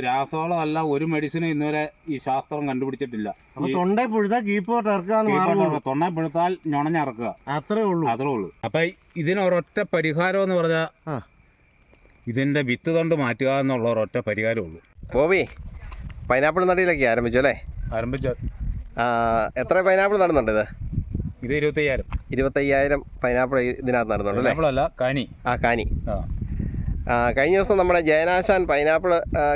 രാസവളം അല്ല, ഒരു മെഡിസിനും ഇന്നുവരെ ഈ ശാസ്ത്രം കണ്ടുപിടിച്ചിട്ടില്ല. തൊണ്ടേ പുഴുത്താൽ തൊണ്ടേ പുഴുത്താൽ ഞൊണഞ്ഞറക്കുക, അത്രേ ഉള്ളൂ. അപ്പൊ ഇതിനൊരൊറ്റ പരിഹാരം എന്ന് പറഞ്ഞാൽ ഇതിന്റെ വിത്ത് തൊണ്ട് മാറ്റുക എന്നുള്ള ഒരൊറ്റ പരിഹാരമേ ഉള്ളൂ. ബോബി, പൈനാപ്പിൾ നടയിലൊക്കെ ആരംഭിച്ചു അല്ലേ? ആരംഭിച്ച എത്ര പൈനാപ്പിൾ നടുന്നുണ്ട്? ഇത് 25,000 പൈനാപ്പിൾ ഇതിനകത്ത് നടുന്നുണ്ട് അല്ലേ? കാനി. കാനി. കഴിഞ്ഞ ദിവസം നമ്മുടെ ജയനാശാൻ പൈനാപ്പിൾ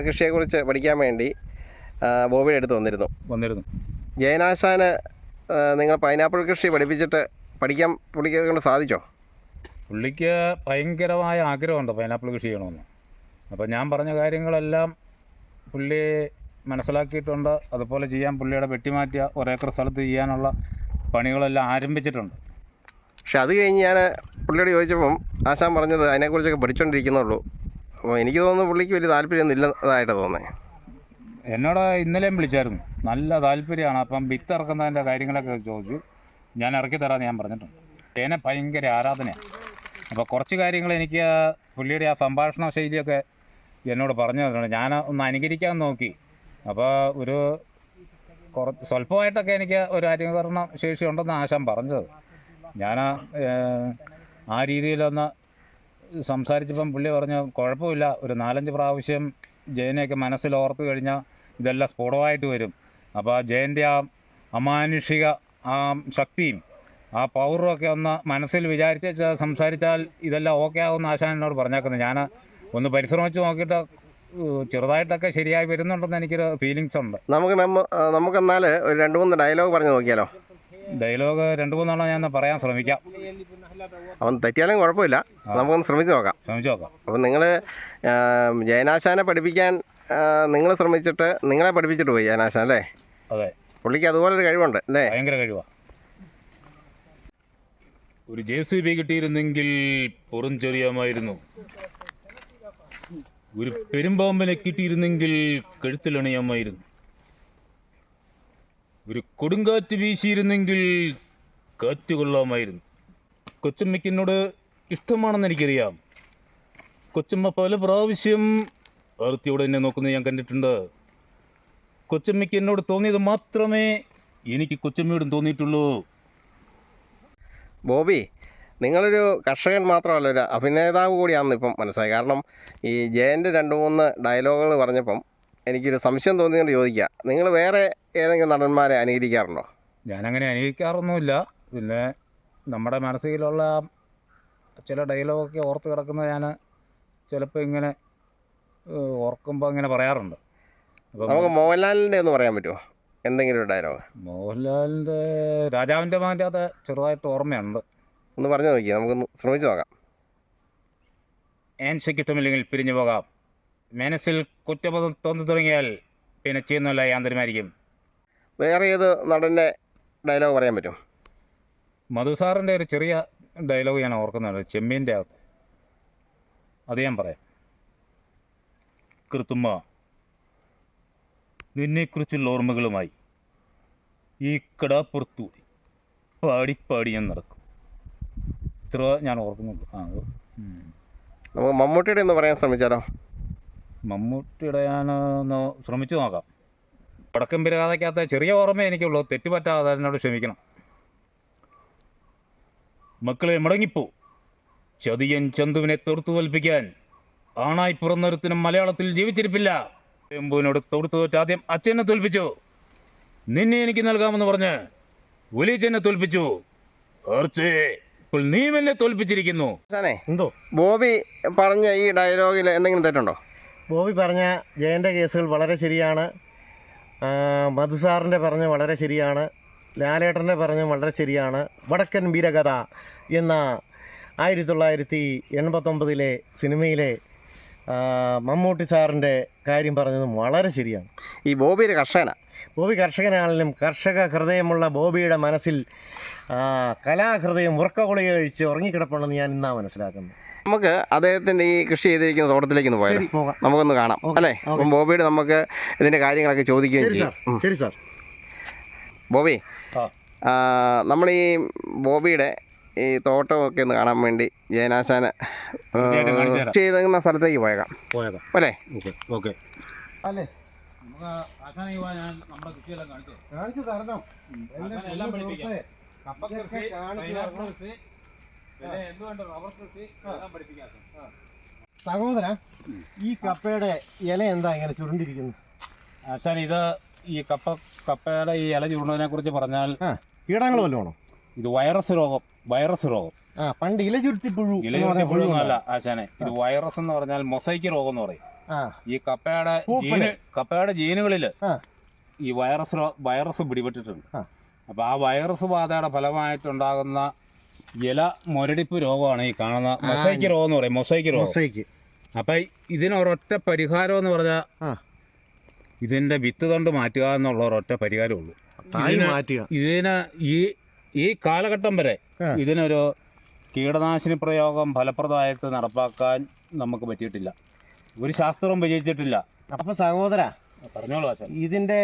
കൃഷിയെക്കുറിച്ച് പഠിക്കാൻ വേണ്ടി ബോബിയുടെ അടുത്ത് വന്നിരുന്നു. ജയനാശാന് നിങ്ങൾ പൈനാപ്പിൾ കൃഷി പഠിക്കാൻ കൊണ്ട് സാധിച്ചോ? പുള്ളിക്ക് ഭയങ്കരമായ ആഗ്രഹമുണ്ട് പൈനാപ്പിൾ കൃഷി ചെയ്യണമെന്ന്. അപ്പോൾ ഞാൻ പറഞ്ഞ കാര്യങ്ങളെല്ലാം പുള്ളി മനസ്സിലാക്കിയിട്ടുണ്ട്. അതുപോലെ ചെയ്യാൻ പുള്ളിയുടെ വെട്ടിമാറ്റിയ ഒരേക്കർ സ്ഥലത്ത് ചെയ്യാനുള്ള പണികളെല്ലാം ആരംഭിച്ചിട്ടുണ്ട്. പക്ഷെ അത് കഴിഞ്ഞ് ഞാൻ പുള്ളിയോട് ചോദിച്ചപ്പം ആശാൻ പറഞ്ഞത് അതിനെക്കുറിച്ചൊക്കെ പഠിച്ചുകൊണ്ടിരിക്കുന്നുള്ളൂ. അപ്പോൾ എനിക്ക് തോന്നുന്നു പുള്ളിക്ക് വലിയ താല്പര്യമൊന്നും ഇല്ലതായിട്ടാണ് തോന്നുന്നത്. എന്നോട് ഇന്നലെയും വിളിച്ചായിരുന്നു, നല്ല താല്പര്യമാണ്. അപ്പം വിത്ത് ഇറക്കുന്നതിൻ്റെ കാര്യങ്ങളൊക്കെ ചോദിച്ചു. ഞാൻ ഇറക്കി തരാമെന്ന് ഞാൻ പറഞ്ഞിട്ടുണ്ട്. എന്നെ ഭയങ്കര ആരാധനയാണ്. അപ്പോൾ കുറച്ച് കാര്യങ്ങൾ എനിക്ക് പുള്ളിയുടെ ആ സംഭാഷണ ശൈലിയൊക്കെ എന്നോട് പറഞ്ഞു തന്നിട്ടുണ്ട്. ഞാൻ ഒന്ന് അനുകരിക്കാൻ നോക്കി. അപ്പോൾ സ്വല്പമായിട്ടൊക്കെ എനിക്ക് ഒരു അനുകരണ ശേഷി ഉണ്ടെന്ന് ആശാൻ പറഞ്ഞത്. ഞാൻ ആ രീതിയിലൊന്ന് സംസാരിച്ചപ്പം പുള്ളി പറഞ്ഞു കുഴപ്പമില്ല, ഒരു 4-5 പ്രാവശ്യം ജയനെയൊക്കെ മനസ്സിൽ ഓർത്ത് കഴിഞ്ഞാൽ ഇതെല്ലാം സ്ഫുടമായിട്ട് വരും. അപ്പോൾ ജയൻ്റെ ആ അമാനുഷിക ആ ശക്തിയും ആ പവറും ഒക്കെ ഒന്ന് മനസ്സിൽ വിചാരിച്ച് സംസാരിച്ചാൽ ഇതെല്ലാം ഓക്കെ ആകുമെന്ന് ആശാൻ എന്നോട് പറഞ്ഞേക്കുന്നത്. ഞാൻ ഒന്ന് പരിശ്രമിച്ച് നോക്കിയിട്ട് ചെറുതായിട്ടൊക്കെ ശരിയായി വരുന്നുണ്ടെന്ന് എനിക്കൊരു ഫീലിങ്സ് ഉണ്ട്. നമുക്കെന്നാൽ ഒരു 2-3 ഡയലോഗ് പറഞ്ഞു നോക്കിയാലോ? ഡയലോഗ് 2-3 ഞാൻ പറയാൻ ശ്രമിക്കാം. അപ്പം തെറ്റിയാലും കുഴപ്പമില്ല, നമുക്കൊന്ന് ശ്രമിച്ചു നോക്കാം. അപ്പം നിങ്ങൾ ജയനാശാനെ പഠിപ്പിക്കാൻ നിങ്ങൾ ശ്രമിച്ചിട്ട് നിങ്ങളെ പഠിപ്പിച്ചിട്ട് പോയി ജയനാശാൻ അല്ലേ? അതെ. പുള്ളിക്ക് അതുപോലൊരു കഴിവുണ്ട് അല്ലേ? ഭയങ്കര കഴിവാണ്. ഒരു JCB കിട്ടിയിരുന്നെങ്കിൽ പൊറുംചെറിയാമായിരുന്നു. ഒരു പെരുമ്പാമ്പിനെ കിട്ടിയിരുന്നെങ്കിൽ കഴുത്തിലണിയാമായിരുന്നു. ഒരു കൊടുങ്കാറ്റ് വീശിയിരുന്നെങ്കിൽ കാറ്റ് കൊള്ളാമായിരുന്നു. കൊച്ചമ്മയ്ക്ക് എന്നോട് ഇഷ്ടമാണെന്ന് എനിക്കറിയാം. കൊച്ചമ്മ പല പ്രാവശ്യം ആർത്തിയോടെ എന്നെ നോക്കുന്നത് ഞാൻ കണ്ടിട്ടുണ്ട്. കൊച്ചമ്മയ്ക്ക് എന്നോട് തോന്നിയത് മാത്രമേ എനിക്ക് കൊച്ചമ്മയോടും തോന്നിയിട്ടുള്ളൂ. ബോബി, നിങ്ങളൊരു കർഷകൻ മാത്രമല്ല, ഒരു അഭിനേതാവ് കൂടിയാണെന്ന് ഇപ്പം മനസ്സിലായി. കാരണം ഈ ജയൻ്റെ 2-3 ഡയലോഗുകൾ പറഞ്ഞപ്പം എനിക്കൊരു സംശയം തോന്നിയോണ്ട് ചോദിക്കുക, നിങ്ങൾ വേറെ ഏതെങ്കിലും നടന്മാരെ അനുകരിക്കാറുണ്ടോ? ഞാനങ്ങനെ അനുകരിക്കാറൊന്നുമില്ല. പിന്നെ നമ്മുടെ മനസ്സിലുള്ള ചില ഡയലോഗൊക്കെ ഓർത്ത് കിടക്കുന്നത് ഞാൻ ചിലപ്പോൾ ഇങ്ങനെ ഓർക്കുമ്പോൾ ഇങ്ങനെ പറയാറുണ്ട്. നമുക്ക് മോഹൻലാലിൻ്റെ ഒന്ന് പറയാൻ പറ്റുമോ എന്തെങ്കിലും ഒരു ഡയലോഗ്? മോഹൻലാലിൻ്റെ രാജാവിൻ്റെ മകൻ്റെ അത് ചെറുതായിട്ട് ഓർമ്മയുണ്ട്. ഒന്ന് പറഞ്ഞു നോക്കി, നമുക്കൊന്ന് ശ്രമിച്ചു നോക്കാം. ആൻസയ്ക്ക് ഇഷ്ടമില്ലെങ്കിൽ പിരിഞ്ഞു പോകാം. മനസ്സിൽ കുറ്റബോധം തോന്നി തുടങ്ങിയാൽ പിന്നെ ചെയ്യുന്നതല്ല യാന്ത്രികമായിരിക്കും. വേറെ ഏത് നടൻ്റെ ഡയലോഗ് പറയാൻ പറ്റും? മധുസാറിൻ്റെ ഒരു ചെറിയ ഡയലോഗ് ഞാൻ ഓർക്കുന്നുണ്ട്, ചെമ്മീൻ്റെ അകത്ത്. അത് ഞാൻ പറയാം. കൃത്തുമ്മ, നിന്നെക്കുറിച്ചുള്ള ഓർമ്മകളുമായി ഈ കടാപ്പുറത്തൂതി പാടി ഞാൻ നടക്കും. ഇത്ര ഞാൻ ഓർക്കുന്നുണ്ട്. നമുക്ക് മമ്മൂട്ടിയുടെ ഒന്ന് പറയാൻ ശ്രമിച്ചാലോ? മമ്മൂട്ടിയുടെ ഞാനൊന്ന് ശ്രമിച്ചു നോക്കാം. വടക്കൻ പിരാതയ്ക്കകത്ത് ചെറിയ ഓർമ്മ എനിക്കുള്ളൂ, തെറ്റുപറ്റാതെ എന്നോട് ക്ഷമിക്കണം. മക്കളെ മടങ്ങിപ്പോ, ചതിയൻ ചന്തുവിനെ തൊടുത്തു തോൽപ്പിക്കാൻ ആണായി പിറന്നൊരുത്തിനും മലയാളത്തിൽ ജീവിച്ചിരിപ്പില്ല. എമ്പുവിനോട് തൊടുത്തു തോറ്റ് ആദ്യം അച്ഛനെ തോൽപ്പിച്ചു, നിന്നെ എനിക്ക് നൽകാമെന്ന് പറഞ്ഞ് വലിയച്ഛനെ തോൽപ്പിച്ചു. ഇപ്പോൾ നീ എന്നെ തോൽപ്പിച്ചിരിക്കുന്നു. എന്തോ ബോബി പറഞ്ഞ ഈ ഡയലോഗിൽ എന്തെങ്കിലും തെറ്റുണ്ടോ? ബോബി പറഞ്ഞ ജയൻ്റെ കേസുകൾ വളരെ ശരിയാണ്. മധുസാറിൻ്റെ പറഞ്ഞ് വളരെ ശരിയാണ്. ലാലേട്ടൻ്റെ പറഞ്ഞ് വളരെ ശരിയാണ്. വടക്കൻ വീരകഥ എന്ന 1989 സിനിമയിലെ മമ്മൂട്ടി സാറിൻ്റെ കാര്യം പറഞ്ഞതും വളരെ ശരിയാണ്. ഈ ബോബി ഒരു കർഷകനാണ്. ബോബി കർഷകനാണെങ്കിലും കർഷക ഹൃദയമുള്ള ബോബിയുടെ മനസ്സിൽ കലാഹൃദയം ഉറക്കഗുളിക കഴിച്ച് ഉറങ്ങിക്കിടപ്പുണ്ടെന്ന് ഞാൻ ഇന്നാണ് മനസ്സിലാക്കുന്നത്. നമുക്ക് അദ്ദേഹത്തിൻ്റെ ഈ കൃഷി ചെയ്തിരിക്കുന്ന തോട്ടത്തിലേക്ക് ഒന്ന് പോയാലോ? നമുക്കൊന്ന് കാണാം അല്ലേ? അപ്പം ബോബിയുടെ നമുക്ക് ഇതിൻ്റെ കാര്യങ്ങളൊക്കെ ചോദിക്കുകയും ചെയ്യും. ശരി സാർ. ബോബി, നമ്മൾ ഈ ബോബിയുടെ ഈ തോട്ടമൊക്കെ ഒന്ന് കാണാൻ വേണ്ടി ജയനാശാന് ചെയ്തിരുന്ന സ്ഥലത്തേക്ക് പോയേക്കാം അല്ലേ? ഓക്കെ. അല്ലേ? നമുക്ക് ആശാനെ ഞാൻ നമ്മുടെ കൃഷിയെല്ലാം കാണിച്ചു കാണിച്ചു തരണം. എല്ലാം പഠിപ്പിക്കാം. കപ്പ കൃഷി, കാണിച്ചു തരണം. കൃഷി, എന്തുകൊണ്ട് റബ്ബർ കൃഷി എല്ലാം പഠിപ്പിക്കാം. സഹോദര, ഈ കപ്പയുടെ ഇല എന്താ ഇങ്ങനെ ചുരുണ്ടിരിക്കുന്നു? ആശാൻ ഇത് ഈ കപ്പയുടെ ഈ ഇല ചൂടുന്നതിനെ കുറിച്ച് പറഞ്ഞാൽ കീടങ്ങൾ വല്ലതാണോ? ഇത് വൈറസ് രോഗം. പണ്ട് ഇല ചുരുട്ടിപ്പുഴു. അല്ല ആശാനെ, ഇത് വൈറസ് എന്ന് പറഞ്ഞാൽ മൊസൈക്ക് രോഗം എന്ന് പറയും. ഈ കപ്പയുടെ ജീനുകളിൽ ഈ വൈറസ് പിടിപെട്ടിട്ടുണ്ട്. അപ്പൊ ആ വൈറസ് ബാധയുടെ ഫലമായിട്ടുണ്ടാകുന്ന ഇല മുരടിപ്പ് രോഗമാണ് ഈ കാണുന്ന മൊസൈക്ക് രോഗം എന്ന് പറയും. മൊസൈക്ക് രോഗം. അപ്പൊ ഇതിനൊരൊറ്റ പരിഹാരം എന്ന് പറഞ്ഞാൽ ഇതിന്റെ വിത്ത് തണ്ട് മാറ്റുക എന്നുള്ള ഒരൊറ്റ പരിഹാരമേ ഉള്ളൂ. ഇതിന് ഈ കാലഘട്ടം വരെ ഇതിനൊരു കീടനാശിനി പ്രയോഗം ഫലപ്രദമായിട്ട് നടപ്പാക്കാൻ നമുക്ക് പറ്റിയിട്ടില്ല. ഒരു ശാസ്ത്രവും വിജയിച്ചിട്ടില്ല. അപ്പൊ സഹോദര പറഞ്ഞോളൂ ആശാൻ. ഇതിന്റെ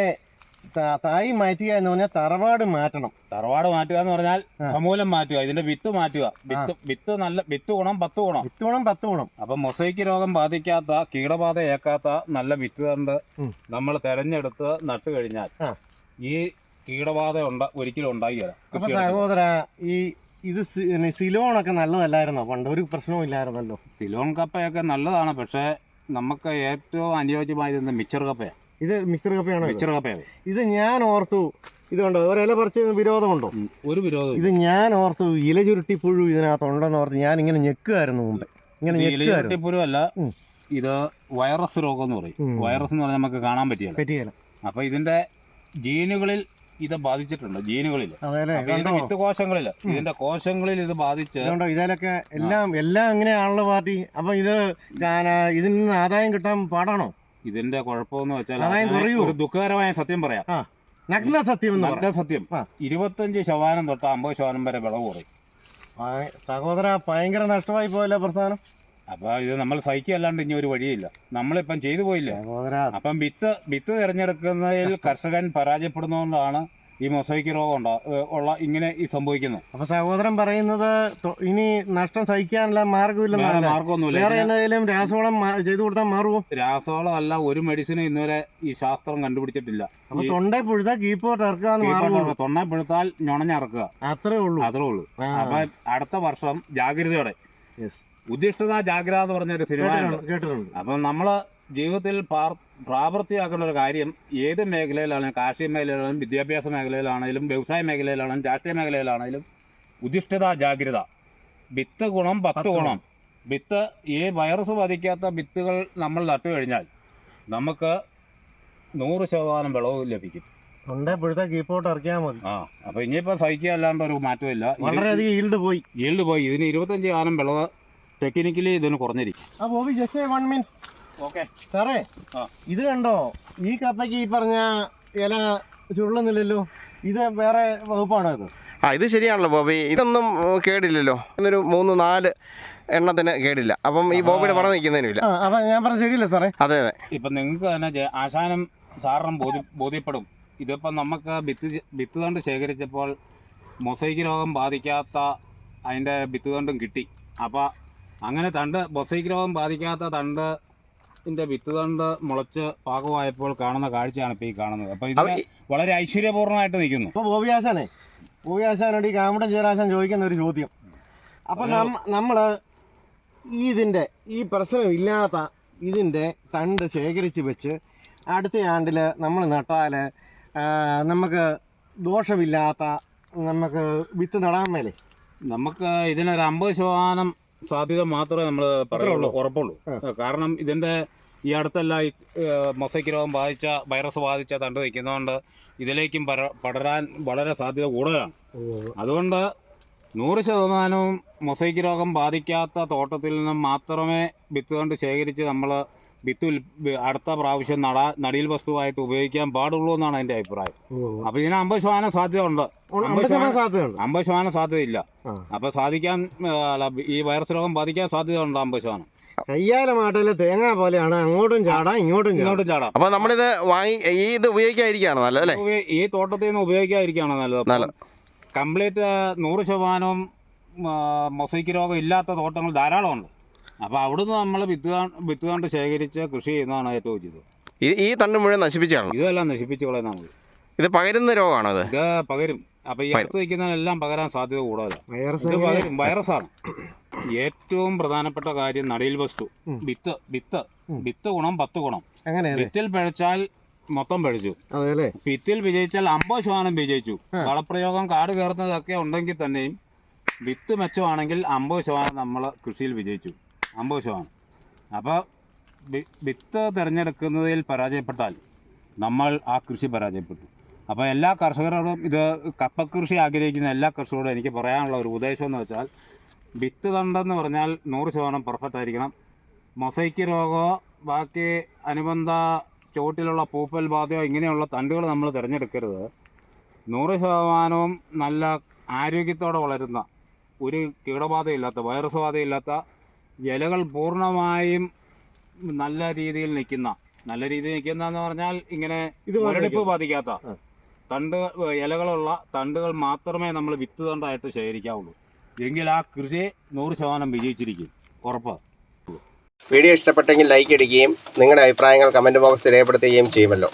തായി മാറ്റുക എന്ന് പറഞ്ഞാൽ തറവാട് മാറ്റണം. തറവാട് മാറ്റുക എന്ന് പറഞ്ഞാൽ സമൂലം മാറ്റുക. ഇതിന്റെ വിത്ത് മാറ്റുക. വിത്ത് നല്ല വിത്ത് ഗുണം 10 ഗുണം. അപ്പൊ മൊസൈക്ക് രോഗം ബാധിക്കാത്ത, കീടബാധ ഏക്കാത്ത നല്ല വിത്ത് തണ്ട് നമ്മൾ തെരഞ്ഞെടുത്ത് നട്ടു കഴിഞ്ഞാൽ ഈ കീടബാധ ഒരിക്കലും ഉണ്ടാകില്ല. അപ്പൊ സഹോദര, ഇത് സിലോണൊക്കെ നല്ലതല്ലായിരുന്നോ? പണ്ട് ഒരു പ്രശ്നവും ഇല്ലായിരുന്നല്ലോ. സിലോൺ കപ്പയൊക്കെ നല്ലതാണ്. പക്ഷെ നമുക്ക് ഏറ്റവും അനുയോജ്യമായിരുന്നത് മിച്ചർ കപ്പയാണ്. ഇത് മിക്സർ കപ്പയാണോ? മിച്ചർ കപ്പയാണ്. ഇത് ഞാൻ ഓർത്തു, ഇതുണ്ടോ ഒരില പറിച്ച് വിരോധമുണ്ടോ? ഒരു വിരോധം. ഇത് ഞാൻ ഓർത്തു ഇല ചുരുട്ടിപ്പുഴു ഇതിനകത്തുണ്ടെന്ന് ഓർത്ത് ഞാൻ ഇങ്ങനെ ഞെക്കുമായിരുന്നു മുമ്പ്. ഇല ചുരുട്ടിപ്പുഴു അല്ല, ഇത് വൈറസ് രോഗം എന്ന് പറയും. വൈറസ് എന്ന് പറഞ്ഞാൽ നമുക്ക് കാണാൻ പറ്റിയല്ല. അപ്പൊ ഇതിന്റെ ജീനുകളിൽ ഇത് ബാധിച്ചിട്ടുണ്ട്. ജീനുകളിൽ, ഇതിന്റെ വിത്ത് കോശങ്ങളില്, ഇതിന്റെ കോശങ്ങളിൽ ഇത് ബാധിച്ച് ഇതിലൊക്കെ എല്ലാം ഇങ്ങനെയാണല്ലോ പാർട്ടി. അപ്പൊ ഇതിൽ നിന്ന് ആദായം കിട്ടാൻ പാടാണോ? ഇതിന്റെ കുഴപ്പമെന്ന് വെച്ചാൽ ഒരു ദുഃഖകരമായ സത്യം പറയാം. നഗ്നസത്യം 25% തൊട്ട് 50% വരെ വിളവ് കുറയും. സഹോദര, ഭയങ്കര നഷ്ടമായി പോയല്ലോ പ്രസ്ഥാനം. അപ്പൊ ഇത് നമ്മൾ സഹിക്കല്ലാണ്ട് ഇനി ഒരു വഴിയില്ല. നമ്മളിപ്പം ചെയ്തു പോയില്ലേ. അപ്പം വിത്ത് തിരഞ്ഞെടുക്കുന്നതിൽ കർഷകൻ പരാജയപ്പെടുന്നതുകൊണ്ടാണ് ഈ മൊസൈക്ക് രോഗം ഇങ്ങനെ സംഭവിക്കുന്നത്. അപ്പൊ സഹോദരൻ പറയുന്നത് ഇനി നഷ്ടം സഹിക്കാനുള്ള മാർഗമൊന്നുമില്ല. വേറെ എന്തെങ്കിലും രാസവളം ചെയ്തു കൊടുത്താൽ മാറുമോ? രാസവളം അല്ല, ഒരു മെഡിസിനും ഇന്നുവരെ ഈ ശാസ്ത്രം കണ്ടുപിടിച്ചിട്ടില്ല. അപ്പൊ തൊണ്ടേ പുഴുത്താൽ കീപ്പോട്ട് ഇറക്കുക, തൊണ്ടേ പുഴുത്താൽ ഞൊണഞ്ഞിറക്കുക, അത്രേ ഉള്ളൂ. അപ്പൊ അടുത്ത വർഷം ജാഗ്രതയോടെ, ഉദ്ദിഷ്ടത ജാഗ്രത എന്ന് പറഞ്ഞൊരു സിനിമ കേട്ടിട്ടുണ്ട്. അപ്പം നമ്മള് ജീവിതത്തിൽ പ്രാവർത്തിയാക്കേണ്ട ഒരു കാര്യം ഏത് മേഖലയിലാണെങ്കിലും, കാർഷിക മേഖലയിലാണെങ്കിലും, വിദ്യാഭ്യാസ മേഖലയിലാണെങ്കിലും, വ്യവസായ മേഖലയിലാണെങ്കിലും, രാഷ്ട്രീയ മേഖലയിലാണെങ്കിലും ഉദ്ദിഷ്ടത ജാഗ്രത. വിത്ത് ഗുണം 10 ഗുണം. വിത്ത് ഈ വൈറസ് ബാധിക്കാത്ത വിത്തുകൾ നമ്മൾ നട്ടു കഴിഞ്ഞാൽ നമുക്ക് 100% വിളവ് ലഭിക്കും. കീപ്പോട്ട് ഇറക്കിയാൽ മതി. അപ്പൊ ഇനിയിപ്പോ സഹിക്കുക അല്ലാണ്ട് ഒരു മാറ്റമില്ല. വളരെയധികം ഈൽഡ് പോയി. ഇതിന് 25% വിളവ് ടെക്നിക്കലി ഇതിന് കുറഞ്ഞിരിക്കും. സാറേ, ഇത് കണ്ടോ? ഈ കപ്പയ്ക്ക് ഈ പറഞ്ഞ ഇല ചുരുളുന്നില്ലല്ലോ. ഇത് വേറെ വകുപ്പാണോ ഇത്? ഇത് ശരിയാണല്ലോ ബോബി. ഇതൊന്നും കേടില്ലല്ലോ. ഇന്നൊരു 3-4 എണ്ണത്തിന് കേടില്ല. അപ്പം ഈ ബോബിയുടെ പറഞ്ഞു നിൽക്കുന്നതിനുമില്ല. അപ്പം ഞാൻ പറഞ്ഞ ശരിയല്ലേ സാറേ? അതെ. ഇപ്പം നിങ്ങൾക്ക് തന്നെ ആശാനും സാറിനും ബോധ്യപ്പെടും. ഇതിപ്പം നമുക്ക് വിത്ത് തണ്ട് ശേഖരിച്ചപ്പോൾ മൊസൈക്ക് രോഗം ബാധിക്കാത്ത അതിൻ്റെ വിത്ത് തണ്ടും കിട്ടി. അപ്പോൾ അങ്ങനെ മൊസൈക്ക് രോഗം ബാധിക്കാത്ത തണ്ടിൻ്റെ വിത്ത് തണ്ട് മുളച്ച് പാകമായപ്പോൾ കാണുന്ന കാഴ്ചയാണ് ഇപ്പോൾ ഈ കാണുന്നത്. അപ്പോൾ ഇത് വളരെ ഐശ്വര്യപൂർണ്ണമായിട്ട് നിൽക്കുന്നു. അപ്പോൾ ബോബി ആശാനോട് ഈ കാമടൻ ചേരാശാൻ ചോദിക്കുന്ന ഒരു ചോദ്യം. അപ്പം നമ്മൾ ഈ പ്രശ്നമില്ലാത്ത ഇതിൻ്റെ തണ്ട് ശേഖരിച്ച് വെച്ച് അടുത്ത ആണ്ടിൽ നമ്മൾ നട്ടാൽ നമുക്ക് ദോഷമില്ലാത്ത നമുക്ക് വിത്ത് നടാൻ മേലെ നമുക്ക് ഇതിനൊരു 50% സാധ്യത മാത്രമേ നമ്മൾ ഉറപ്പുള്ളൂ. കാരണം ഇതിൻ്റെ ഈ അടുത്തെല്ലാം ഈ മൊസൈക്ക് രോഗം വൈറസ് ബാധിച്ച തണ്ട് നിൽക്കുന്നതുകൊണ്ട് ഇതിലേക്കും പടരാൻ വളരെ സാധ്യത കൂടുതലാണ്. അതുകൊണ്ട് 100% മൊസൈക്ക് രോഗം ബാധിക്കാത്ത തോട്ടത്തിൽ നിന്നും മാത്രമേ വിത്ത് കൊണ്ട് ശേഖരിച്ച് നമ്മൾ അടുത്ത പ്രാവശ്യം നടീൽ വസ്തുവായിട്ട് ഉപയോഗിക്കാൻ പാടുള്ളൂ എന്നാണ് എൻ്റെ അഭിപ്രായം. അപ്പോൾ ഇതിന് 50% സാധ്യത ഉണ്ട്. 50% സാധ്യതയില്ല. അപ്പോൾ ഈ വൈറസ് രോഗം ബാധിക്കാൻ സാധ്യത ഉണ്ട് 50%. കയ്യാലമാട്ടിലെ തേങ്ങ പോലെയാണ്, അങ്ങോട്ടും ചാടാം ഇങ്ങോട്ടും ചാടാം. അപ്പോൾ നമ്മളിത് ഇത് ഉപയോഗിക്കാതിരിക്കുകയാണ് നല്ലത് അല്ലേ? ഈ തോട്ടത്തിൽ നിന്ന് ഉപയോഗിക്കാതിരിക്കുകയാണ് നല്ലത്. കംപ്ലീറ്റ് 100% മൊസൈക്ക് രോഗം ഇല്ലാത്ത തോട്ടങ്ങൾ ധാരാളമുണ്ട്. അപ്പോൾ അവിടുന്ന് നമ്മൾ വിത്ത് കൊണ്ട് ശേഖരിച്ച് കൃഷി ചെയ്യുന്നതാണ് ഏറ്റവും ഉചിതം. ഈ തണ്ട് മുഴുവൻ നശിപ്പിച്ചാണ്. ഇതെല്ലാം നശിപ്പിച്ച് കളയുന്ന നമുക്ക്. ഇത് പകരുന്ന രോഗമാണോ ഇത്? ഇത് പകരും. അപ്പോൾ ഈ അടുത്ത് വയ്ക്കുന്നതിനെല്ലാം പകരാൻ സാധ്യത കൂടുതലാണ്. വൈറസ് ഇത് പകരും, വൈറസാണ്. ഏറ്റവും പ്രധാനപ്പെട്ട കാര്യം നടീൽ വസ്തു, വിത്ത് ഗുണം 10 ഗുണം. അങ്ങനെ വിത്തിൽ പഴച്ചാൽ മൊത്തം പഴിച്ചു. അതെല്ലേ? വിത്തിൽ വിജയിച്ചാൽ 50% വിജയിച്ചു. വളപ്രയോഗം കാട് കയറുന്നതൊക്കെ ഉണ്ടെങ്കിൽ തന്നെയും വിത്ത് മെച്ചമാണെങ്കിൽ 50% നമ്മൾ കൃഷിയിൽ വിജയിച്ചു. 50%. അപ്പോൾ വിത്ത് തിരഞ്ഞെടുക്കുന്നതിൽ പരാജയപ്പെട്ടാൽ നമ്മൾ ആ കൃഷി പരാജയപ്പെട്ടു. അപ്പോൾ എല്ലാ കർഷകരോടും, ഇത് കപ്പകൃഷി ആഗ്രഹിക്കുന്ന എല്ലാ കർഷകരോടും എനിക്ക് പറയാനുള്ള ഒരു ഉപദേശം എന്ന് വെച്ചാൽ, വിത്ത് തണ്ടെന്ന് പറഞ്ഞാൽ 100% പെർഫെക്റ്റ് ആയിരിക്കണം. മൊസൈക്ക് രോഗമോ ബാക്കി അനുബന്ധ ചുവട്ടിലുള്ള പൂപ്പൽ ബാധയോ ഇങ്ങനെയുള്ള തണ്ടുകൾ നമ്മൾ തിരഞ്ഞെടുക്കരുത്. 100% നല്ല ആരോഗ്യത്തോടെ വളരുന്ന, ഒരു കീടബാധയില്ലാത്ത, വൈറസ് ബാധയില്ലാത്ത, ഇലകൾ പൂർണ്ണമായും നല്ല രീതിയിൽ നിൽക്കുന്നതെന്ന് പറഞ്ഞാൽ ഇങ്ങനെ മുരടിപ്പ് ബാധിക്കാത്ത ഇലകളുള്ള തണ്ടുകൾ മാത്രമേ നമ്മൾ വിത്ത് തണ്ടായിട്ട് ശേഖരിക്കാവുള്ളൂ. എങ്കിൽ ആ കൃഷി 100% വിജയിച്ചിരിക്കും, ഉറപ്പ്. വീഡിയോ ഇഷ്ടപ്പെട്ടെങ്കിൽ ലൈക്ക് അടിക്കുകയും നിങ്ങളുടെ അഭിപ്രായങ്ങൾ കമൻറ്റ് ബോക്സിൽ രേഖപ്പെടുത്തുകയും ചെയ്യുമല്ലോ.